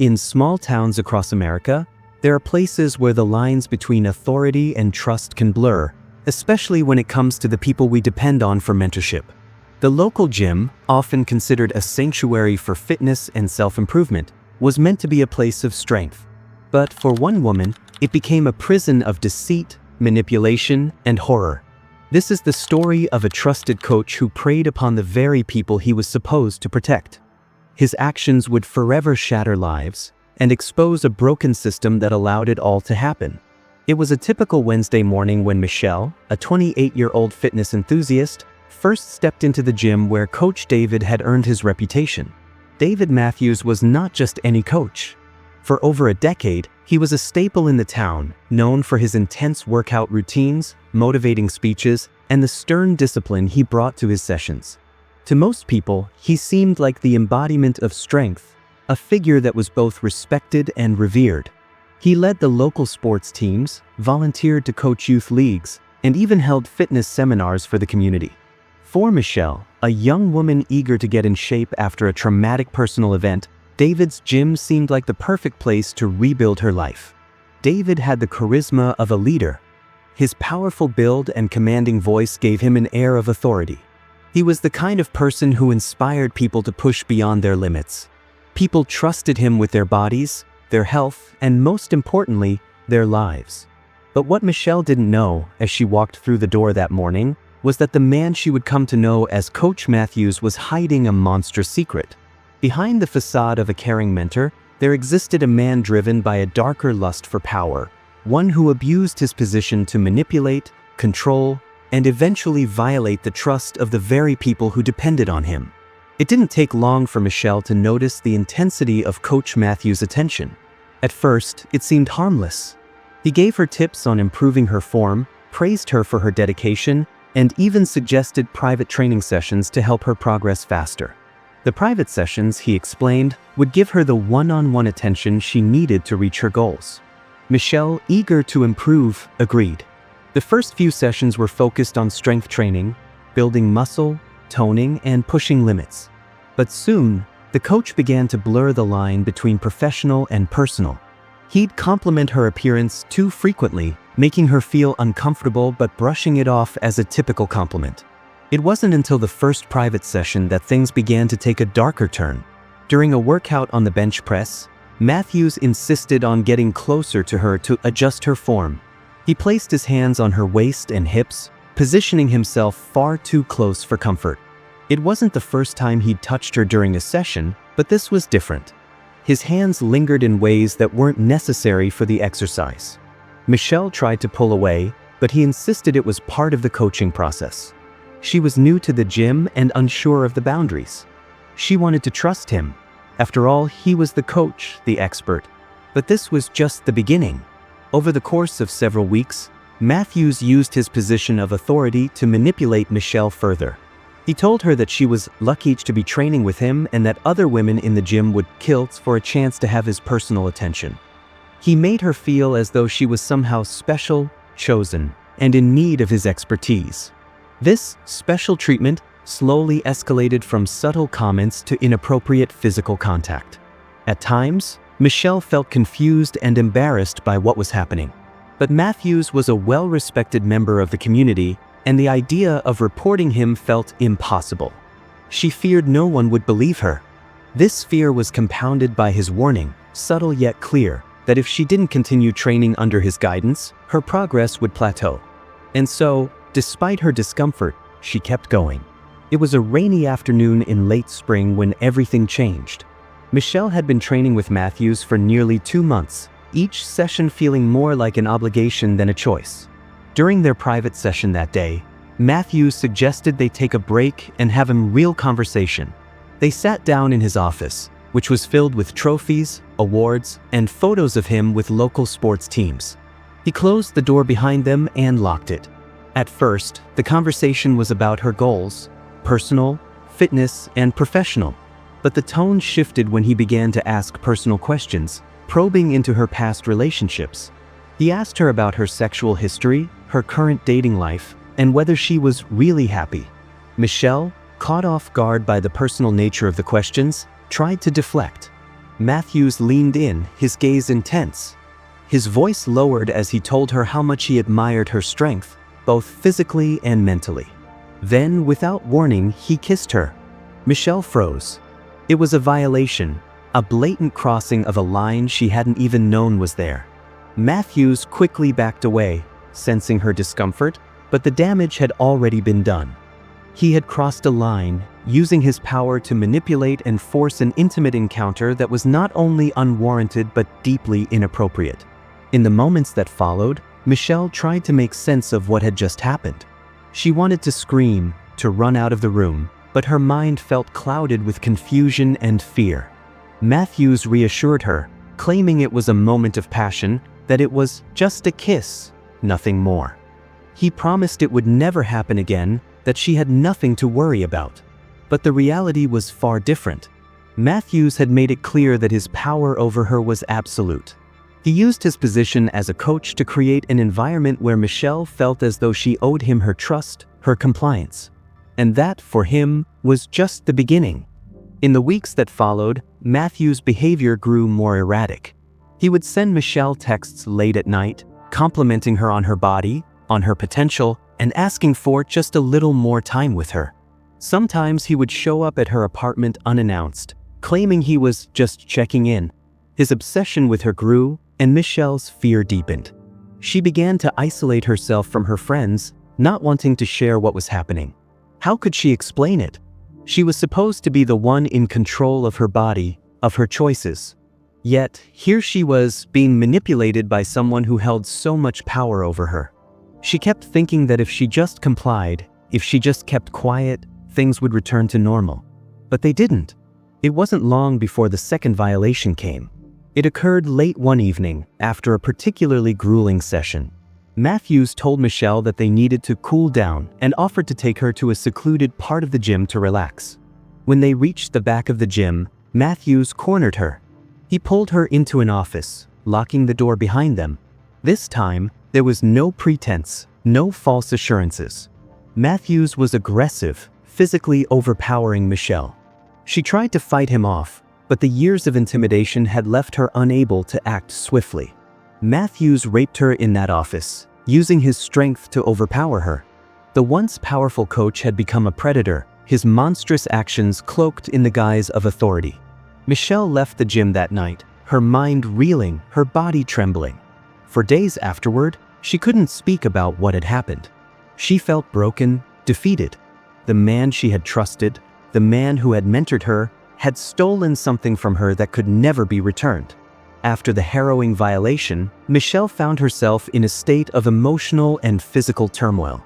In small towns across America, there are places where the lines between authority and trust can blur, especially when it comes to the people we depend on for mentorship. The local gym, often considered a sanctuary for fitness and self-improvement, was meant to be a place of strength. But for one woman, it became a prison of deceit, manipulation, and horror. This is the story of a trusted coach who preyed upon the very people he was supposed to protect. His actions would forever shatter lives and expose a broken system that allowed it all to happen. It was a typical Wednesday morning when Michelle, a 28-year-old fitness enthusiast, first stepped into the gym where Coach David had earned his reputation. David Matthews was not just any coach. For over a decade, he was a staple in the town, known for his intense workout routines, motivating speeches, and the stern discipline he brought to his sessions. To most people, he seemed like the embodiment of strength, a figure that was both respected and revered. He led the local sports teams, volunteered to coach youth leagues, and even held fitness seminars for the community. For Michelle, a young woman eager to get in shape after a traumatic personal event, David's gym seemed like the perfect place to rebuild her life. David had the charisma of a leader. His powerful build and commanding voice gave him an air of authority. He was the kind of person who inspired people to push beyond their limits. People trusted him with their bodies, their health, and most importantly, their lives. But what Michelle didn't know, as she walked through the door that morning, was that the man she would come to know as Coach Matthews was hiding a monstrous secret. Behind the facade of a caring mentor, there existed a man driven by a darker lust for power, one who abused his position to manipulate, control, and eventually violate the trust of the very people who depended on him. It didn't take long for Michelle to notice the intensity of Coach Matthews' attention. At first, it seemed harmless. He gave her tips on improving her form, praised her for her dedication, and even suggested private training sessions to help her progress faster. The private sessions, he explained, would give her the one-on-one attention she needed to reach her goals. Michelle, eager to improve, agreed. The first few sessions were focused on strength training, building muscle, toning, and pushing limits. But soon, the coach began to blur the line between professional and personal. He'd compliment her appearance too frequently, making her feel uncomfortable but brushing it off as a typical compliment. It wasn't until the first private session that things began to take a darker turn. During a workout on the bench press, Matthews insisted on getting closer to her to adjust her form. He placed his hands on her waist and hips, positioning himself far too close for comfort. It wasn't the first time he'd touched her during a session, but this was different. His hands lingered in ways that weren't necessary for the exercise. Michelle tried to pull away, but he insisted it was part of the coaching process. She was new to the gym and unsure of the boundaries. She wanted to trust him. After all, he was the coach, the expert. But this was just the beginning. Over the course of several weeks, Matthews used his position of authority to manipulate Michelle further. He told her that she was lucky to be training with him and that other women in the gym would kill for a chance to have his personal attention. He made her feel as though she was somehow special, chosen, and in need of his expertise. This special treatment slowly escalated from subtle comments to inappropriate physical contact. At times, Michelle felt confused and embarrassed by what was happening. But Matthews was a well-respected member of the community, and the idea of reporting him felt impossible. She feared no one would believe her. This fear was compounded by his warning, subtle yet clear, that if she didn't continue training under his guidance, her progress would plateau. And so, despite her discomfort, she kept going. It was a rainy afternoon in late spring when everything changed. Michelle had been training with Matthews for nearly 2 months, each session feeling more like an obligation than a choice. During their private session that day, Matthews suggested they take a break and have a real conversation. They sat down in his office, which was filled with trophies, awards, and photos of him with local sports teams. He closed the door behind them and locked it. At first, the conversation was about her goals, personal, fitness, and professional. But the tone shifted when he began to ask personal questions, probing into her past relationships. He asked her about her sexual history, her current dating life, and whether she was really happy. Michelle, caught off guard by the personal nature of the questions, tried to deflect. Matthews leaned in, his gaze intense. His voice lowered as he told her how much he admired her strength, both physically and mentally. Then, without warning, he kissed her. Michelle froze. It was a violation, a blatant crossing of a line she hadn't even known was there. Matthews quickly backed away, sensing her discomfort, but the damage had already been done. He had crossed a line, using his power to manipulate and force an intimate encounter that was not only unwarranted but deeply inappropriate. In the moments that followed, Michelle tried to make sense of what had just happened. She wanted to scream, to run out of the room, but her mind felt clouded with confusion and fear. Matthews reassured her, claiming it was a moment of passion, that it was just a kiss, nothing more. He promised it would never happen again, that she had nothing to worry about. But the reality was far different. Matthews had made it clear that his power over her was absolute. He used his position as a coach to create an environment where Michelle felt as though she owed him her trust, her compliance. And that, for him, was just the beginning. In the weeks that followed, Matthews' behavior grew more erratic. He would send Michelle texts late at night, complimenting her on her body, on her potential, and asking for just a little more time with her. Sometimes he would show up at her apartment unannounced, claiming he was just checking in. His obsession with her grew, and Michelle's fear deepened. She began to isolate herself from her friends, not wanting to share what was happening. How could she explain it? She was supposed to be the one in control of her body, of her choices. Yet, here she was, being manipulated by someone who held so much power over her. She kept thinking that if she just complied, if she just kept quiet, things would return to normal. But they didn't. It wasn't long before the second violation came. It occurred late one evening, after a particularly grueling session. Matthews told Michelle that they needed to cool down and offered to take her to a secluded part of the gym to relax. When they reached the back of the gym, Matthews cornered her. He pulled her into an office, locking the door behind them. This time, there was no pretense, no false assurances. Matthews was aggressive, physically overpowering Michelle. She tried to fight him off, but the years of intimidation had left her unable to act swiftly. Matthews raped her in that office, using his strength to overpower her. The once powerful coach had become a predator, his monstrous actions cloaked in the guise of authority. Michelle left the gym that night, her mind reeling, her body trembling. For days afterward, she couldn't speak about what had happened. She felt broken, defeated. The man she had trusted, the man who had mentored her, had stolen something from her that could never be returned. After the harrowing violation, Michelle found herself in a state of emotional and physical turmoil.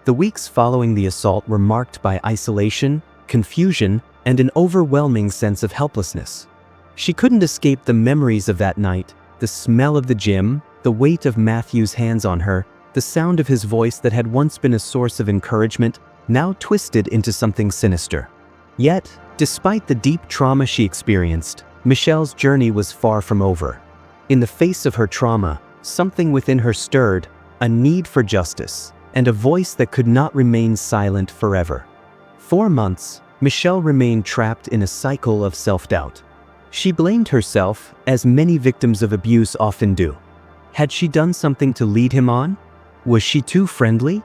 The weeks following the assault were marked by isolation, confusion, and an overwhelming sense of helplessness. She couldn't escape the memories of that night, the smell of the gym, the weight of Matthew's hands on her, the sound of his voice that had once been a source of encouragement, now twisted into something sinister. Yet, despite the deep trauma she experienced, Michelle's journey was far from over. In the face of her trauma, something within her stirred, a need for justice, and a voice that could not remain silent forever. 4 months, Michelle remained trapped in a cycle of self-doubt. She blamed herself, as many victims of abuse often do. Had she done something to lead him on? Was she too friendly?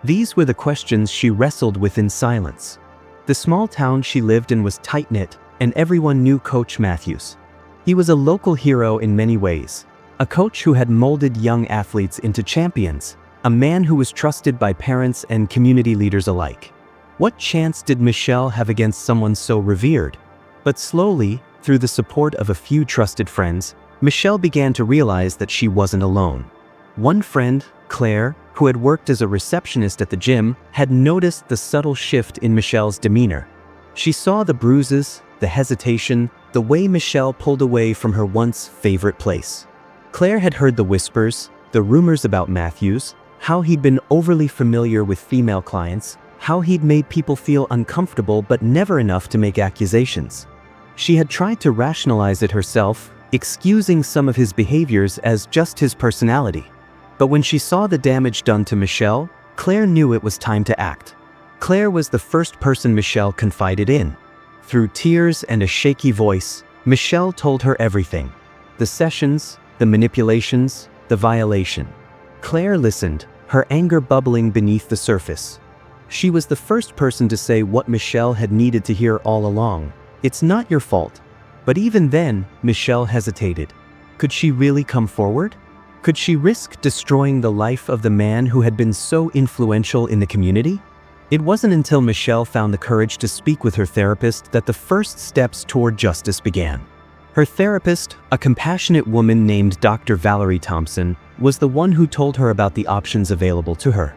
These were the questions she wrestled with in silence. The small town she lived in was tight-knit, and everyone knew Coach Matthews. He was a local hero in many ways, a coach who had molded young athletes into champions, a man who was trusted by parents and community leaders alike. What chance did Michelle have against someone so revered? But slowly, through the support of a few trusted friends, Michelle began to realize that she wasn't alone. One friend, Claire, who had worked as a receptionist at the gym, had noticed the subtle shift in Michelle's demeanor. She saw the bruises, the hesitation, the way Michelle pulled away from her once favorite place. Claire had heard the whispers, the rumors about Matthews, how he'd been overly familiar with female clients, how he'd made people feel uncomfortable but never enough to make accusations. She had tried to rationalize it herself, excusing some of his behaviors as just his personality. But when she saw the damage done to Michelle, Claire knew it was time to act. Claire was the first person Michelle confided in. Through tears and a shaky voice, Michelle told her everything. The sessions, the manipulations, the violation. Claire listened, her anger bubbling beneath the surface. She was the first person to say what Michelle had needed to hear all along. It's not your fault. But even then, Michelle hesitated. Could she really come forward? Could she risk destroying the life of the man who had been so influential in the community? It wasn't until Michelle found the courage to speak with her therapist that the first steps toward justice began. Her therapist, a compassionate woman named Dr. Valerie Thompson, was the one who told her about the options available to her.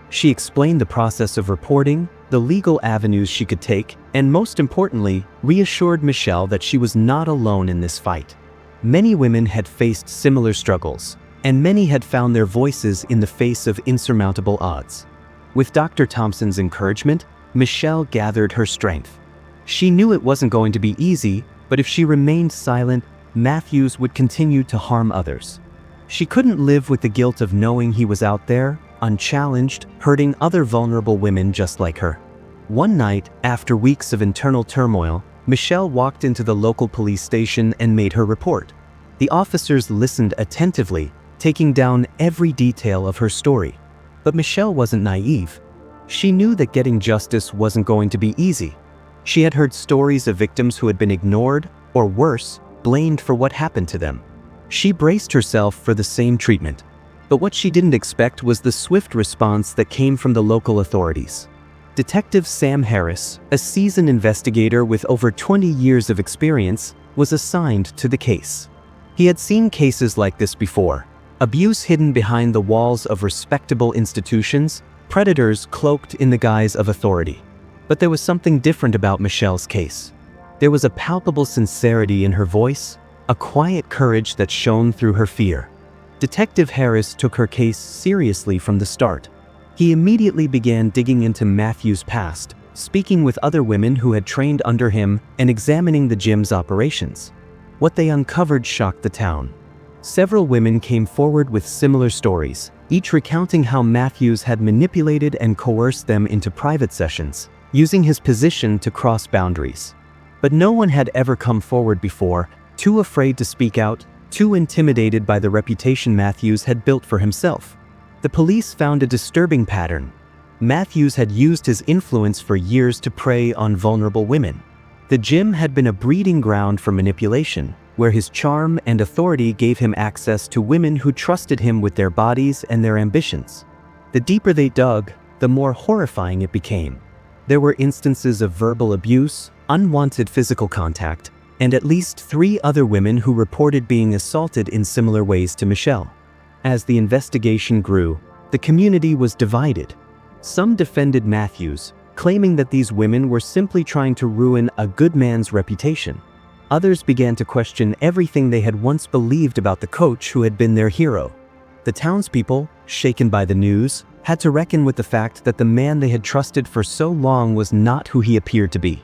She explained the process of reporting, the legal avenues she could take, and most importantly, reassured Michelle that she was not alone in this fight. Many women had faced similar struggles, and many had found their voices in the face of insurmountable odds. With Dr. Thompson's encouragement, Michelle gathered her strength. She knew it wasn't going to be easy, but if she remained silent, Matthews would continue to harm others. She couldn't live with the guilt of knowing he was out there, unchallenged, hurting other vulnerable women just like her. One night, after weeks of internal turmoil, Michelle walked into the local police station and made her report. The officers listened attentively, taking down every detail of her story. But Michelle wasn't naive. She knew that getting justice wasn't going to be easy. She had heard stories of victims who had been ignored, or worse, blamed for what happened to them. She braced herself for the same treatment. But what she didn't expect was the swift response that came from the local authorities. Detective Sam Harris, a seasoned investigator with over 20 years of experience, was assigned to the case. He had seen cases like this before: abuse hidden behind the walls of respectable institutions, predators cloaked in the guise of authority. But there was something different about Michelle's case. There was a palpable sincerity in her voice, a quiet courage that shone through her fear. Detective Harris took her case seriously from the start. He immediately began digging into Matthew's past, speaking with other women who had trained under him and examining the gym's operations. What they uncovered shocked the town. Several women came forward with similar stories, each recounting how Matthews had manipulated and coerced them into private sessions, using his position to cross boundaries. But no one had ever come forward before, too afraid to speak out, too intimidated by the reputation Matthews had built for himself. The police found a disturbing pattern. Matthews had used his influence for years to prey on vulnerable women. The gym had been a breeding ground for manipulation, where his charm and authority gave him access to women who trusted him with their bodies and their ambitions. The deeper they dug, the more horrifying it became. There were instances of verbal abuse, unwanted physical contact, and at least 3 other women who reported being assaulted in similar ways to Michelle. As the investigation grew, the community was divided. Some defended Matthews, claiming that these women were simply trying to ruin a good man's reputation. Others began to question everything they had once believed about the coach who had been their hero. The townspeople, shaken by the news, had to reckon with the fact that the man they had trusted for so long was not who he appeared to be.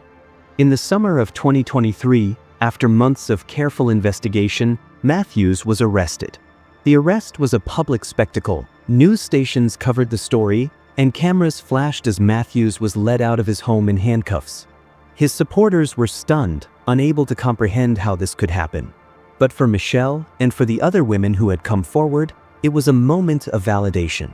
In the summer of 2023, after months of careful investigation, Matthews was arrested. The arrest was a public spectacle. News stations covered the story, and cameras flashed as Matthews was led out of his home in handcuffs. His supporters were stunned, unable to comprehend how this could happen. But for Michelle, and for the other women who had come forward, it was a moment of validation.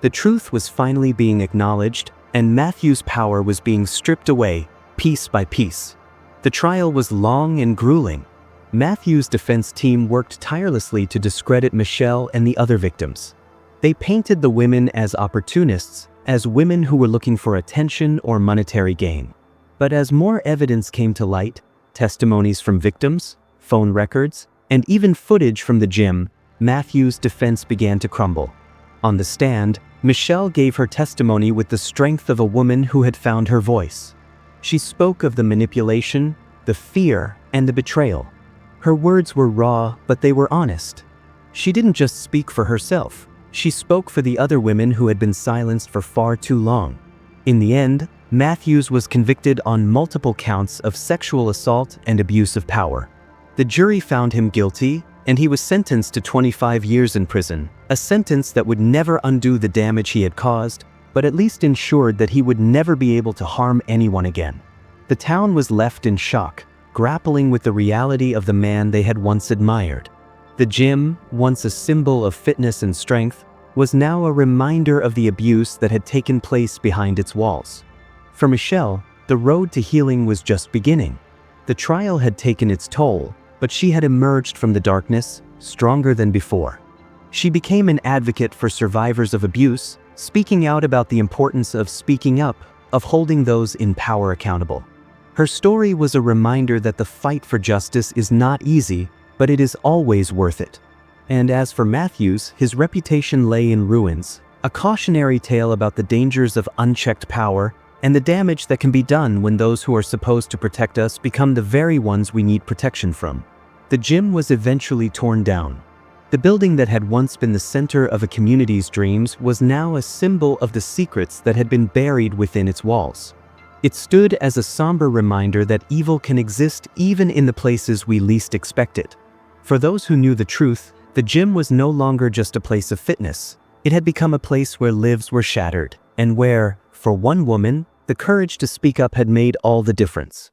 The truth was finally being acknowledged, and Matthew's power was being stripped away, piece by piece. The trial was long and grueling. Matthew's defense team worked tirelessly to discredit Michelle and the other victims. They painted the women as opportunists, as women who were looking for attention or monetary gain. But as more evidence came to light, testimonies from victims, phone records, and even footage from the gym, Matthew's defense began to crumble. On the stand, Michelle gave her testimony with the strength of a woman who had found her voice. She spoke of the manipulation, the fear, and the betrayal. Her words were raw, but they were honest. She didn't just speak for herself. She spoke for the other women who had been silenced for far too long. In the end, Matthews was convicted on multiple counts of sexual assault and abuse of power. The jury found him guilty, and he was sentenced to 25 years in prison, a sentence that would never undo the damage he had caused, but at least ensured that he would never be able to harm anyone again. The town was left in shock. grappling with the reality of the man they had once admired. The gym, once a symbol of fitness and strength, was now a reminder of the abuse that had taken place behind its walls. For Michelle, the road to healing was just beginning. The trial had taken its toll, but she had emerged from the darkness, stronger than before. She became an advocate for survivors of abuse, speaking out about the importance of speaking up, of holding those in power accountable. Her story was a reminder that the fight for justice is not easy, but it is always worth it. And as for Matthews, his reputation lay in ruins, a cautionary tale about the dangers of unchecked power and the damage that can be done when those who are supposed to protect us become the very ones we need protection from. The gym was eventually torn down. The building that had once been the center of a community's dreams was now a symbol of the secrets that had been buried within its walls. It stood as a somber reminder that evil can exist even in the places we least expect it. For those who knew the truth, the gym was no longer just a place of fitness. It had become a place where lives were shattered, and where, for one woman, the courage to speak up had made all the difference.